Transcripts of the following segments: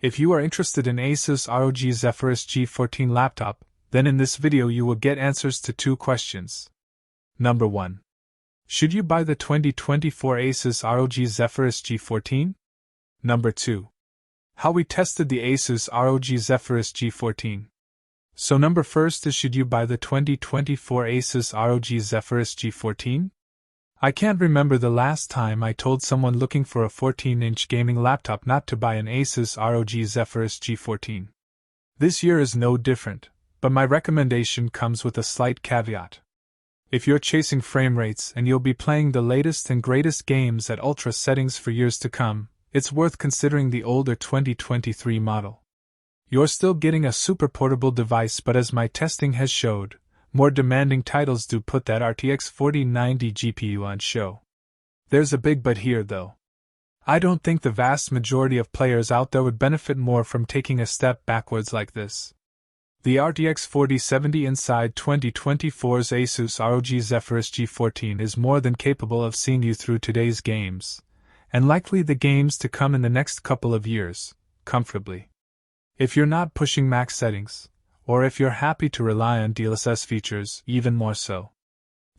If you are interested in Asus ROG Zephyrus G14 laptop, then in this video you will get answers to 2 questions. Number 1. Should you buy the 2024 Asus ROG Zephyrus G14? Number 2. How we tested the Asus ROG Zephyrus G14. So number first is, should you buy the 2024 Asus ROG Zephyrus G14? I can't remember the last time I told someone looking for a 14-inch gaming laptop not to buy an Asus ROG Zephyrus G14. This year is no different, but my recommendation comes with a slight caveat. If you're chasing frame rates and you'll be playing the latest and greatest games at ultra settings for years to come, it's worth considering the older 2023 model. You're still getting a super portable device, but as my testing has showed, more demanding titles do put that RTX 4090 GPU on show. There's a big but here though. I don't think the vast majority of players out there would benefit more from taking a step backwards like this. The RTX 4070 inside 2024's Asus ROG Zephyrus G14 is more than capable of seeing you through today's games, and likely the games to come in the next couple of years, comfortably. If you're not pushing max settings, or if you're happy to rely on DLSS features, even more so.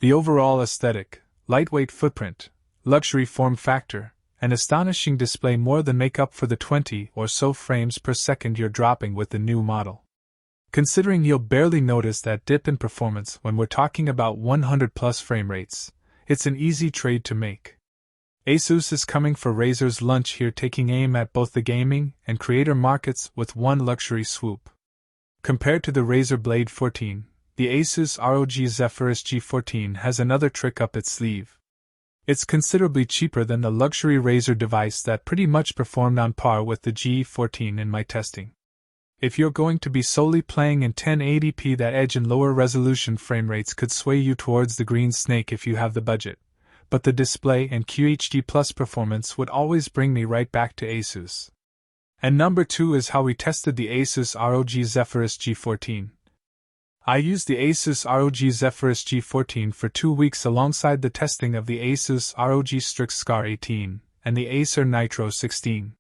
The overall aesthetic, lightweight footprint, luxury form factor, and astonishing display more than make up for the 20 or so frames per second you're dropping with the new model. Considering you'll barely notice that dip in performance when we're talking about 100 plus frame rates, it's an easy trade to make. Asus is coming for Razer's lunch here, taking aim at both the gaming and creator markets with one luxury swoop. Compared to the Razer Blade 14, the Asus ROG Zephyrus G14 has another trick up its sleeve. It's considerably cheaper than the luxury Razer device that pretty much performed on par with the G14 in my testing. If you're going to be solely playing in 1080p, that edge and lower resolution frame rates could sway you towards the green snake if you have the budget, but the display and QHD plus performance would always bring me right back to Asus. And number 2 is how we tested the Asus ROG Zephyrus G14. I used the Asus ROG Zephyrus G14 for 2 weeks alongside the testing of the Asus ROG Strix Scar 18 and the Acer Nitro 16.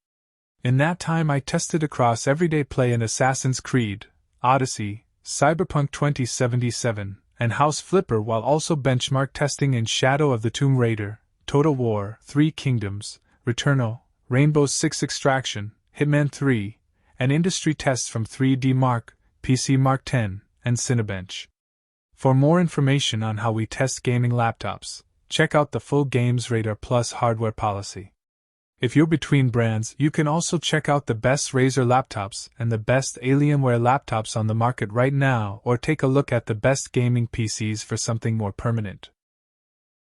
In that time I tested across everyday play in Assassin's Creed, Odyssey, Cyberpunk 2077, and House Flipper, while also benchmark testing in Shadow of the Tomb Raider, Total War, 3 Kingdoms, Returnal, Rainbow Six Extraction, Hitman 3, and industry tests from 3D Mark, PC Mark 10, and Cinebench. For more information on how we test gaming laptops, check out the full Games Radar Plus hardware policy. If you're between brands, you can also check out the best Razer laptops and the best Alienware laptops on the market right now, or take a look at the best gaming PCs for something more permanent.